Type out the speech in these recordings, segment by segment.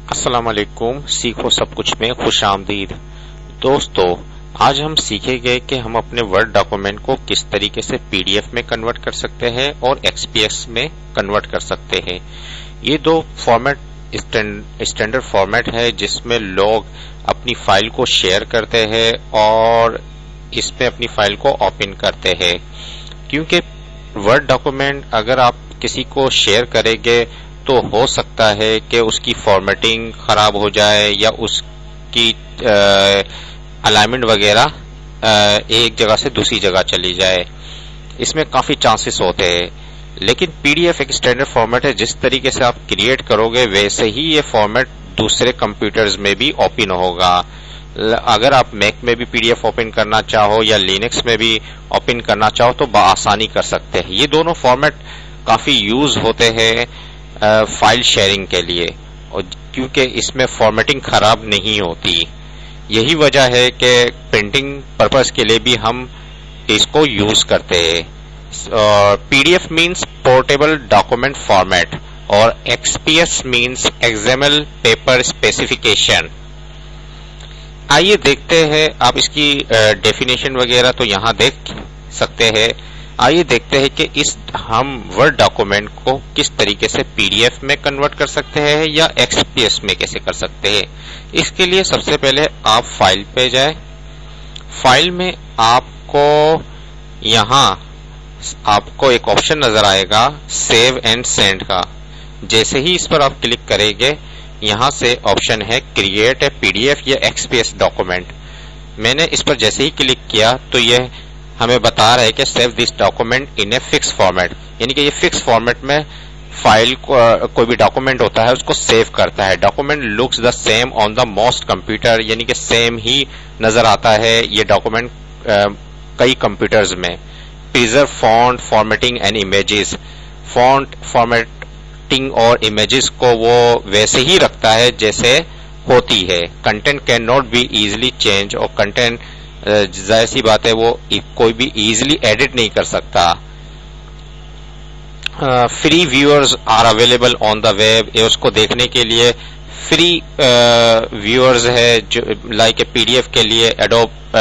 السلام علیکم، سیکھو سب کچھ میں خوش آمدید دوستو۔ آج ہم سیکھیں گے کہ ہم اپنے ورڈ ڈاکومنٹ کو کس طریقے سے پی ڈی ایف میں کنورٹ کر سکتے ہیں اور ایکس پی ایس میں کنورٹ کر سکتے ہیں۔ یہ دو فارمیٹ اسٹینڈرڈ فارمیٹ ہے جس میں لوگ اپنی فائل کو شیئر کرتے ہیں اور اس میں اپنی فائل کو اوپن کرتے ہیں۔ کیونکہ ورڈ ڈاکومنٹ اگر آپ کسی کو شیئر کریں گے تو ہو سکتا ہے کہ اس کی فارمیٹنگ خراب ہو جائے یا اس کی الائنمنٹ وغیرہ ایک جگہ سے دوسری جگہ چلی جائے، اس میں کافی چانسز ہوتے ہیں۔ لیکن پی ڈی ایف ایک اسٹینڈرڈ فارمیٹ ہے، جس طریقے سے آپ کریٹ کرو گے ویسے ہی یہ فارمیٹ دوسرے کمپیوٹرز میں بھی اوپن ہوگا۔ اگر آپ میک میں بھی پی ڈی ایف اوپن کرنا چاہو یا لینکس میں بھی اوپن کرنا چاہو تو بآسانی کر سکتے ہیں۔ یہ دونوں فارمیٹ کافی یوز ہوتے ہیں فائل شیئرنگ کے لیے، کیونکہ اس میں فارمیٹنگ خراب نہیں ہوتی۔ یہی وجہ ہے کہ پرنٹنگ پرپز کے لیے بھی ہم اس کو یوز کرتے ہیں۔ P D F means portable document format اور X P S means XML paper specification. آئیے دیکھتے ہیں، آپ اس کی ڈیفینیشن وغیرہ تو یہاں دیکھ سکتے ہیں۔ آئیے دیکھتے ہیں کہ ہم ورڈ ڈاکومنٹ کو کس طریقے سے پی ڈی ایف میں کنورٹ کر سکتے ہیں یا ایکس پی ایس میں کیسے کر سکتے ہیں۔ اس کے لیے سب سے پہلے آپ فائل پہ جائیں۔ فائل میں آپ کو یہاں ایک آپشن نظر آئے گا سیو اینڈ سینڈ کا۔ جیسے ہی اس پر آپ کلک کریں گے یہاں سے آپشن ہے create a P D F یا ایکس پی ایس ڈاکومنٹ۔ میں نے اس پر جیسے ہی کلک کیا تو یہ ہمیں بتا رہا ہے کہ save this document in a fix format, یعنی کہ یہ فکس فارمیٹ میں فائل کوئی بھی ڈاکومنٹ ہوتا ہے اس کو سیو کرتا ہے۔ Document looks the same on the most computer, یعنی کہ سیم ہی نظر آتا ہے یہ ڈاکومنٹ کئی کمپیوٹرز میں۔ Preserve font formatting and images, font formatting اور امیجز کو وہ ویسے ہی رکھتا ہے جیسے ہوتی ہے۔ Content cannot be easily change, اور کنٹینٹ ظاہر سی بات ہے وہ کوئی بھی ایزیلی ایڈٹ نہیں کر سکتا۔ Free viewers are available on the web, اس کو دیکھنے کے لیے فری ویورز ہے، جو لائک پی ڈی ایف کے لیے ایڈوب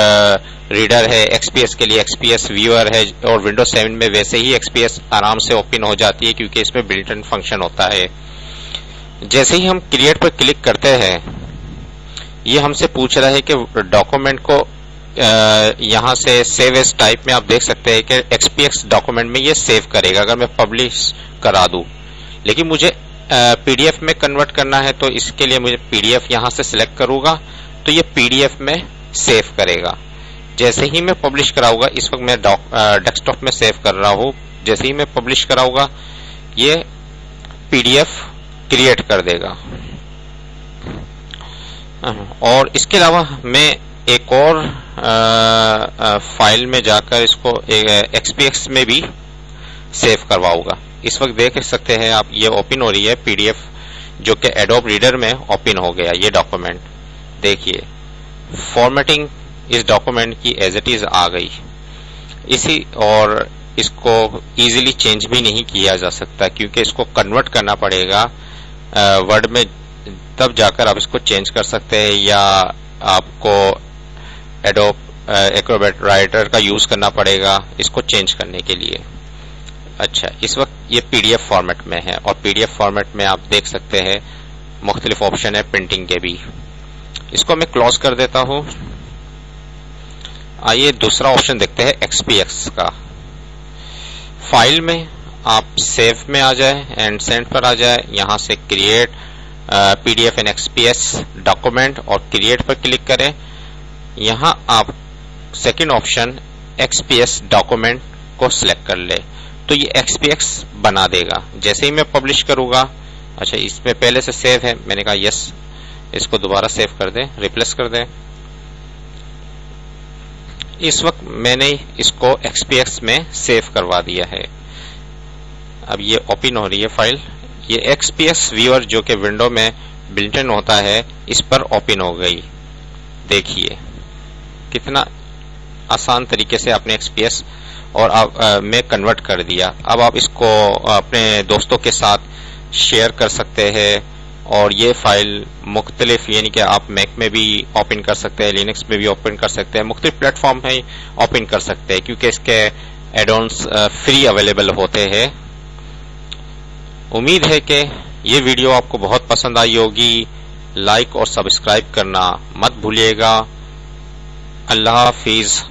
ریڈر ہے، ایکس پی ایس کے لیے ایکس پی ایس ویور ہے، اور ونڈوز 7 میں ویسے ہی ایکس پی ایس آرام سے اوپن ہو جاتی ہے کیونکہ اس میں بلٹ ان فنکشن ہوتا ہے۔ جیسے ہی ہم کریٹ پر کلک کرتے ہیں یہ ہم سے پوچھ رہا ہے کہ ڈاکومنٹ کو یہاں سے سیو ایز ٹائپ میں آپ دیکھ سکتے ہیں کہ ایکس پی ایکس ڈاکومنٹ میں یہ سیو کرے گا اگر میں پبلش کرا دوں، لیکن مجھے پی ڈی ایف میں کنورٹ کرنا ہے تو اس کے لیے مجھے پی ڈی ایف یہاں سے سلیکٹ کروں گا تو یہ پی ڈی ایف میں سیو کرے گا۔ جیسے ہی میں پبلش کراؤں گا، اس وقت میں ڈیسک ٹاپ میں سیو کر رہا ہوں، جیسے ہی میں پبلش کراؤں گا یہ پی ڈی ایف کریٹ کر دے گا۔ اور اس کے علاوہ میں ایک اور فائل میں جا کر اس کو ایکس پی ایکس میں بھی سیو کرواؤں گا۔ اس وقت دیکھ سکتے ہیں آپ یہ اوپن ہو رہی ہے پی ڈی ایف، جو کہ ایڈوب ریڈر میں اوپن ہو گیا یہ ڈاکومنٹ۔ دیکھیے فارمیٹنگ اس ڈاکومنٹ کی ایز اٹ از آ گئی، اور اس کو ایزیلی چینج بھی نہیں کیا جا سکتا کیونکہ اس کو کنورٹ کرنا پڑے گا ورڈ میں، تب جا کر آپ اس کو چینج کر سکتے ہیں، یا آپ کو ایڈوب ایکروبیٹ رائٹر کا یوز کرنا پڑے گا اس کو چینج کرنے کے لیے۔ اچھا، اس وقت یہ پی ڈی ایف فارمیٹ میں ہے، اور پی ڈی ایف فارمیٹ میں آپ دیکھ سکتے ہیں مختلف آپشن ہے پرنٹنگ کے بھی۔ اس کو میں کلوز کر دیتا ہوں۔ آئیے دوسرا آپشن دیکھتے ہیں ایکس پی ایکس کا۔ فائل میں آپ سیو میں آ جائیں، اینڈ سینڈ پر آ جائیں، یہاں سے create P D F and X P S document اور کریٹ پر کلک کریں۔ یہاں آپ second option X P S document کو سلیکٹ کر لیں تو یہ ایکس پی ایکس بنا دے گا۔ جیسے ہی میں پبلش کروں گا، اچھا اس میں پہلے سے سیو ہے، میں نے کہا یس، اس کو دوبارہ سیو کر دیں، ریپلیس کر دیں۔ اس وقت میں نے اس کو ایکس پی ایکس میں سیو کروا دیا ہے۔ اب یہ اوپن ہو رہی ہے فائل، یہ ایکس پی ایس ویور جو کہ ونڈو میں بلٹ ان ہوتا ہے اس پر اوپن ہو گئی۔ دیکھیے کتنا آسان طریقے سے آپ نے ایکس پی ایس اور میں کنورٹ کر دیا۔ اب آپ اس کو اپنے دوستوں کے ساتھ شیئر کر سکتے ہیں، اور یہ فائل مختلف یعنی کہ آپ میک میں بھی اوپن کر سکتے ہیں، لینکس میں بھی اوپن کر سکتے ہیں، مختلف پلیٹ فارم میں اوپن کر سکتے ہیں کیونکہ اس کے ایڈ آنس فری اویلیبل ہوتے ہیں۔ امید ہے کہ یہ ویڈیو آپ کو بہت پسند آئی ہوگی۔ لائک اور سبسکرائب کرنا مت بھولیے گا۔ اللہ حافظ۔